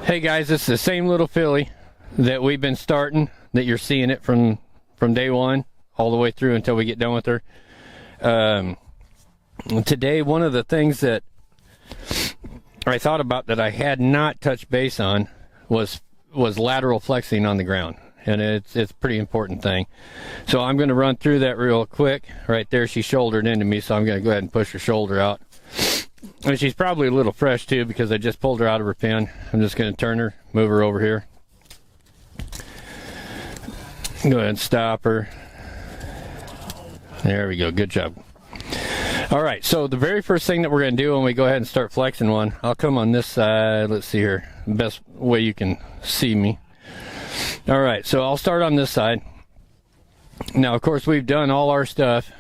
Hey guys, this is the same little filly that we've been starting, that you're seeing it from day one all the way through until we get done with her. Today, one of the things that I thought about that I had not touched base on was lateral flexing on the ground, and it's a pretty important thing. So I'm going to run through that real quick. Right there, she shouldered into me, so I'm going to go ahead and push her shoulder out. And she's probably a little fresh too because I just pulled her out of her pen. I'm just going to turn her, move her over here. Go ahead and stop her. There we go. Good job. All right, so the very first thing that we're going to do when we go ahead and start flexing one, I'll come on this side. Let's see here. Best way you can see me. All right, so I'll start on this side. Now, of course, we've done all our stuff,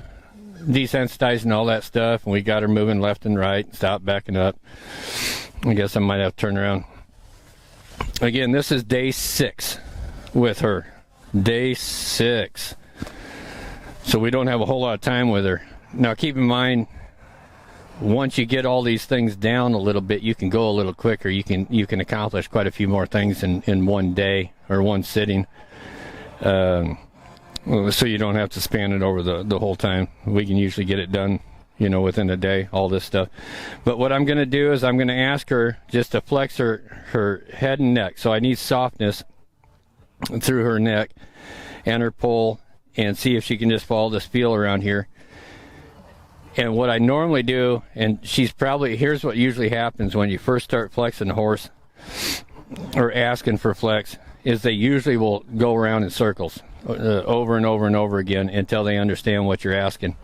desensitizing all that stuff, and we got her moving left and right, stop backing up. I guess I might have to turn around. Again, this is day 6 with her. Day 6. So we don't have a whole lot of time with her. Now keep in mind, once you get all these things down a little bit, you can go a little quicker. You can accomplish quite a few more things in one day or one sitting. So you don't have to span it over the whole time. We can usually get it done, within a day, all this stuff. But what I'm going to do is I'm going to ask her just to flex her head and neck. So I need softness through her neck and her poll, and see if she can just follow this feel around here. And what I normally do, and here's what usually happens when you first start flexing a horse or asking for flex, is they usually will go around in circles over and over and over again until they understand what you're asking.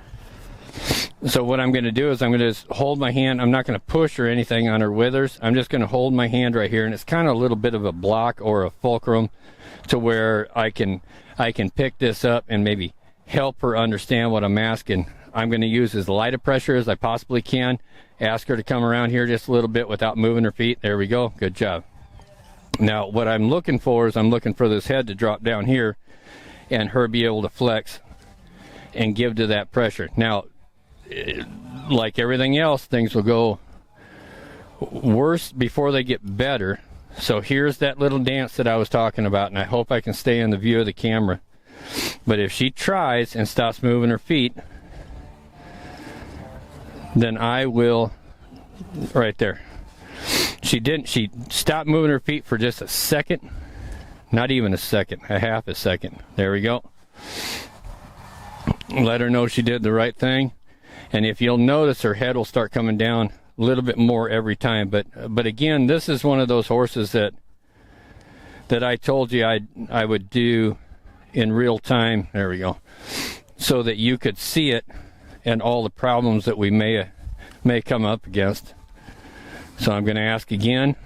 So what I'm going to do is I'm going to just hold my hand. I'm not going to push or anything on her withers. I'm just going to hold my hand right here, and it's kind of a little bit of a block or a fulcrum to where I can pick this up and maybe help her understand what I'm asking. I'm going to use as light a pressure as I possibly can. Ask her to come around here just a little bit without moving her feet. There we go. Good job. Now, what I'm looking for is I'm looking for this head to drop down here and her be able to flex and give to that pressure. Now, like everything else, things will go worse before they get better. So here's that little dance that I was talking about, and I hope I can stay in the view of the camera. But if she tries and stops moving her feet, then I will, right there. She stopped moving her feet for just a second, not even a second, a half a second. There we go. Let her know she did the right thing. And if you'll notice, her head will start coming down a little bit more every time. But again, this is one of those horses that I told you I would do in real time. There we go. So that you could see it and all the problems that we may come up against. So I'm going to ask again.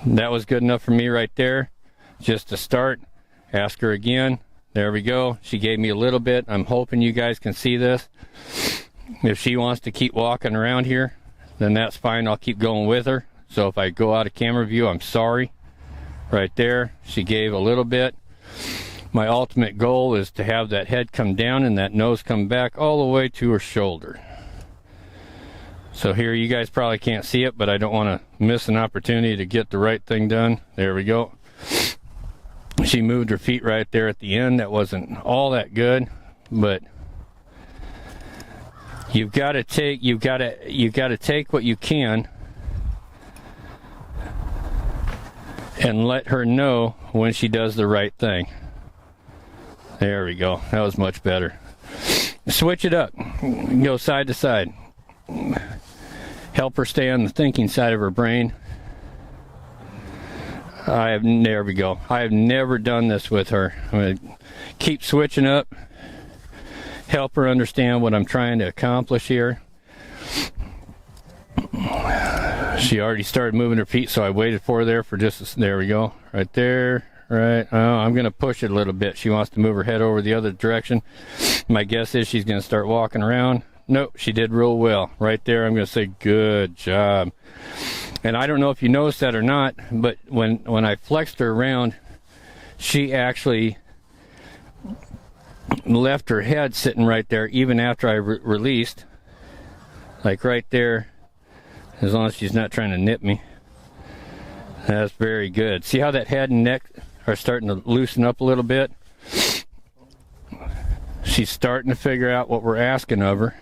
That was good enough for me right there. Just to start. Ask her again. There we go. She gave me a little bit. I'm hoping you guys can see this. If she wants to keep walking around here, then that's fine. I'll keep going with her. So if I go out of camera view, I'm sorry. Right there. She gave a little bit. My ultimate goal is to have that head come down and that nose come back all the way to her shoulder. So here, you guys probably can't see it, but I don't want to miss an opportunity to get the right thing done. There we go. She moved her feet right there at the end. That wasn't all that good, but you've got to take what you can and let her know when she does the right thing. There we go. That was much better. Switch it up. Go side to side. Help her stay on the thinking side of her brain. There we go. I have never done this with her. I'm going to keep switching up. Help her understand what I'm trying to accomplish here. She already started moving her feet, so I waited for her there for there we go. Right there. Right. Oh, I'm going to push it a little bit. She wants to move her head over the other direction. My guess is she's going to start walking around. Nope, she did real well. Right there, I'm going to say good job. And I don't know if you noticed that or not, but when I flexed her around, she actually left her head sitting right there even after I released. Like right there, as long as she's not trying to nip me. That's very good. See how that head and neck are starting to loosen up a little bit? She's starting to figure out what we're asking of her.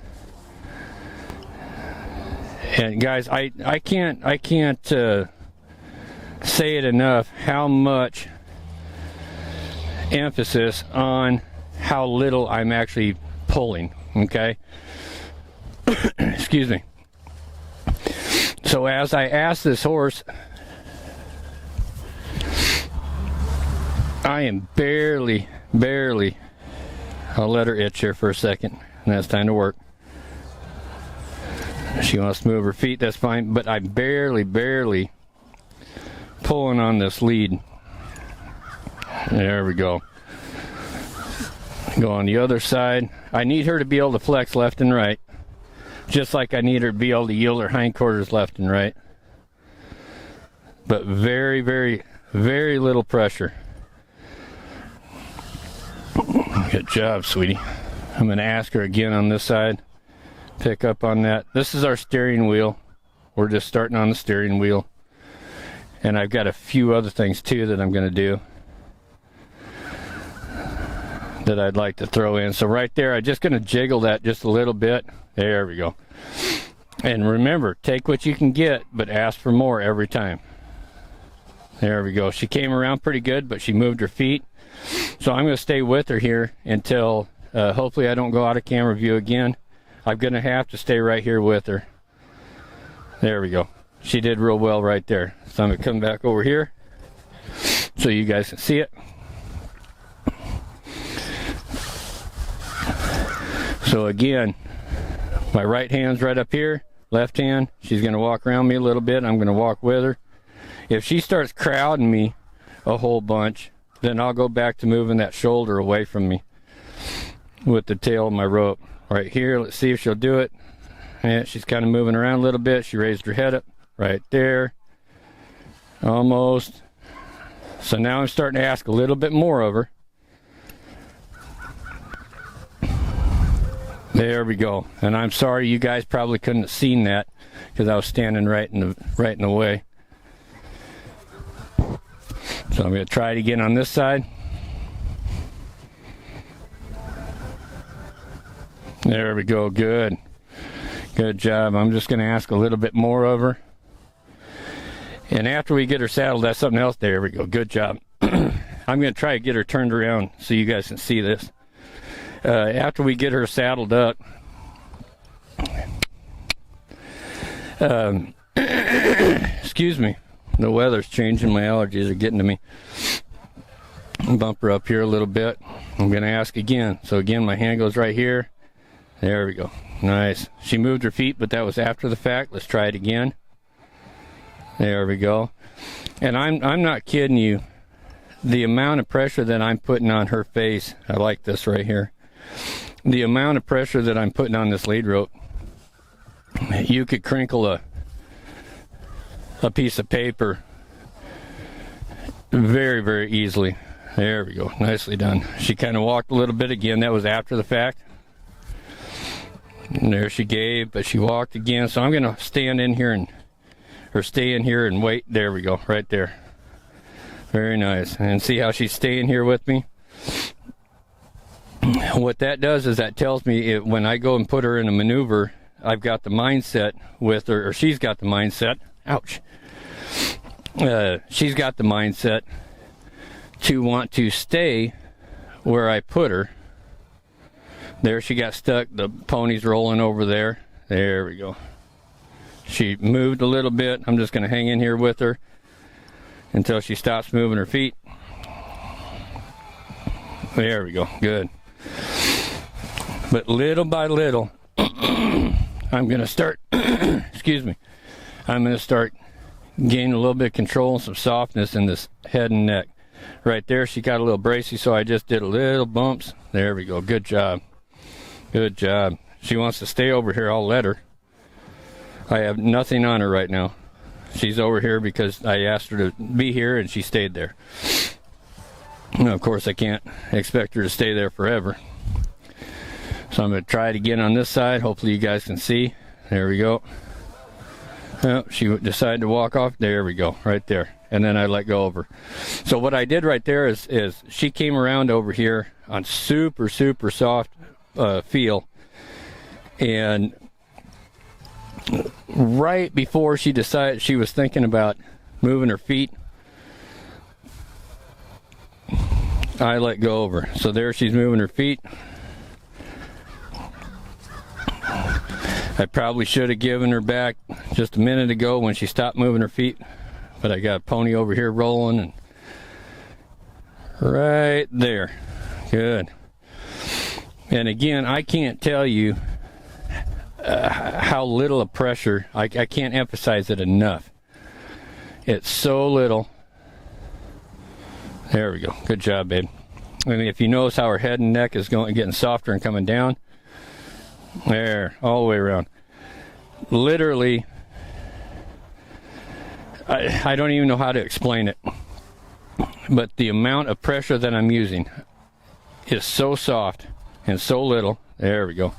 And guys, I can't say it enough how much emphasis on how little I'm actually pulling, okay? Excuse me. So as I ask this horse, I am barely, I'll let her itch here for a second, and that's time to work. She wants to move her feet, that's fine, but I'm barely pulling on this lead. There we go. Go on the other side. I need her to be able to flex left and right, just like I need her to be able to yield her hindquarters left and right. But very little pressure. Good job, sweetie. I'm going to ask her again on this side. Pick up on that. This is our steering wheel. We're just starting on the steering wheel. And I've got a few other things too that I'm going to do that I'd like to throw in. So right there, I'm just going to jiggle that just a little bit. There we go. And remember, take what you can get, but ask for more every time. There we go. She came around pretty good, but she moved her feet. So I'm going to stay with her here until hopefully I don't go out of camera view again. I'm going to have to stay right here with her. There we go. She did real well right there. So I'm going to come back over here so you guys can see it. So again, my right hand's right up here, left hand, she's going to walk around me a little bit. I'm going to walk with her. If she starts crowding me a whole bunch, then I'll go back to moving that shoulder away from me with the tail of my rope. Right here, let's see if she'll do it. And she's kind of moving around a little bit. She raised her head up right there. Almost. So now I'm starting to ask a little bit more of her. There we go. And I'm sorry you guys probably couldn't have seen that because I was standing right in the way. So I'm going to try it again on this side. There we go. Good. Good job. I'm just going to ask a little bit more of her. And after we get her saddled, that's something else. There we go. Good job. I'm going to try to get her turned around so you guys can see this. After we get her saddled up, excuse me, the weather's changing, my allergies are getting to me. Bump her up here a little bit. I'm going to ask again. So again, my hand goes right here. There we go. Nice. She moved her feet, but that was after the fact. Let's try it again. There we go. And I'm not kidding you. The amount of pressure that I'm putting on her face, I like this right here. The amount of pressure that I'm putting on this lead rope, you could crinkle a piece of paper very easily. There we go. Nicely done. She kind of walked a little bit again. That was after the fact. And there she gave, but she walked again. So I'm going to stand in here or stay in here and wait. There we go. Right there. Very nice. And see how she's staying here with me? What that does is that tells me when I go and put her in a maneuver, I've got the mindset with her, or she's got the mindset. Ouch. She's got the mindset to want to stay where I put her. There she got stuck. The pony's rolling over there. There we go. She moved a little bit. I'm just going to hang in here with her until she stops moving her feet. There we go. Good. But little by little, I'm going to start, excuse me, I'm going to start gaining a little bit of control and some softness in this head and neck. Right there, she got a little bracy, so I just did a little bumps. There we go. Good job. Good job. She wants to stay over here. I'll let her. I have nothing on her right now. She's over here because I asked her to be here, and she stayed there. And of course, I can't expect her to stay there forever. So I'm going to try it again on this side. Hopefully you guys can see. There we go. Oh, she decided to walk off. There we go, right there. And then I let go of her. So what I did right there is she came around over here on super, super soft feel. And right before she decided she was thinking about moving her feet, I let go of her. So there she's moving her feet. I probably should have given her back just a minute ago when she stopped moving her feet, but I got a pony over here rolling, and right there. Good. And again, I can't tell you how little of pressure. I can't emphasize it enough. It's so little. There we go. Good job, babe. And if you notice how her head and neck is getting softer and coming down, there, all the way around. Literally, I don't even know how to explain it, but the amount of pressure that I'm using is so soft and so little. There we go.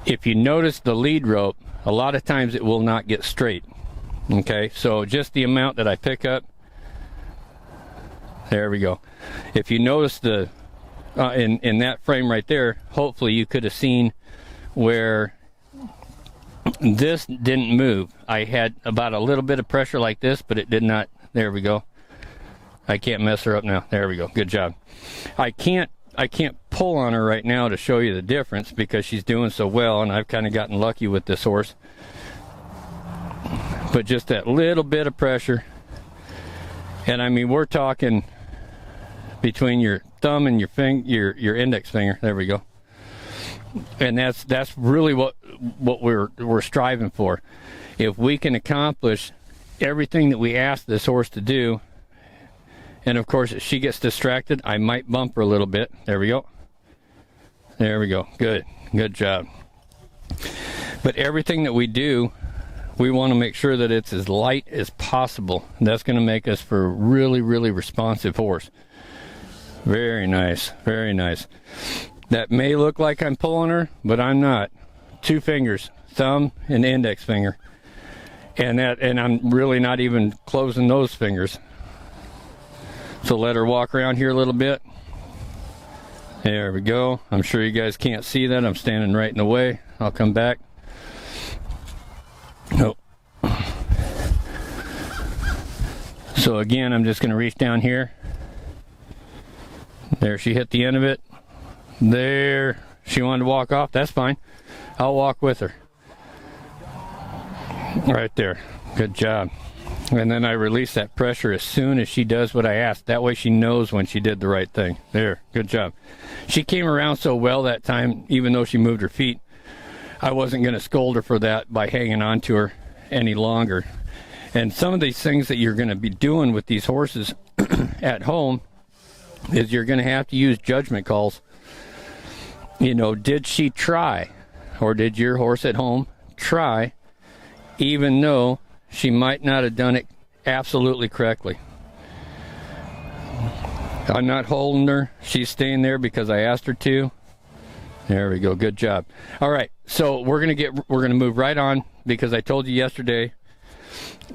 If you notice the lead rope, a lot of times it will not get straight. Okay, so just the amount that I pick up, there we go. If you notice the in that frame right there, hopefully you could have seen where this didn't move. I had about a little bit of pressure like this, but it did not. There we go. I can't mess her up now. There we go. Good job. I can't pull on her right now to show you the difference because she's doing so well, and I've kind of gotten lucky with this horse. But just that little bit of pressure, and I mean, we're talking between your thumb and your index finger. There we go. And that's really what we're striving for. If we can accomplish everything that we ask this horse to do, and of course if she gets distracted, I might bump her a little bit. There we go. There we go. Good job. But everything that we do, we want to make sure that it's as light as possible. That's going to make us for a really, really responsive horse. Very nice, very nice. That may look like I'm pulling her, but I'm not. 2 fingers, thumb and index finger. And I'm really not even closing those fingers. So let her walk around here a little bit. There we go. I'm sure you guys can't see that. I'm standing right in the way. I'll come back. Oh. So again, I'm just going to reach down here. There, she hit the end of it. There, she wanted to walk off. That's fine. I'll walk with her. Right there. Good job. And then I release that pressure as soon as she does what I asked. That way she knows when she did the right thing. There, good job. She came around so well that time, even though she moved her feet. I wasn't going to scold her for that by hanging on to her any longer. And some of these things that you're going to be doing with these horses at home is you're going to have to use judgment calls. You know, did she try? Or did your horse at home try, even though she might not have done it absolutely correctly? I'm not holding her. She's staying there because I asked her to. There we go. Good job. All right. So we're going to move right on because I told you yesterday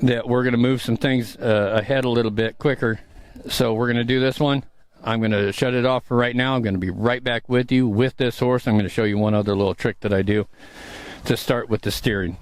that we're going to move some things ahead a little bit quicker. So we're going to do this one. I'm going to shut it off for right now. I'm going to be right back with you with this horse. I'm going to show you one other little trick that I do to start with the steering.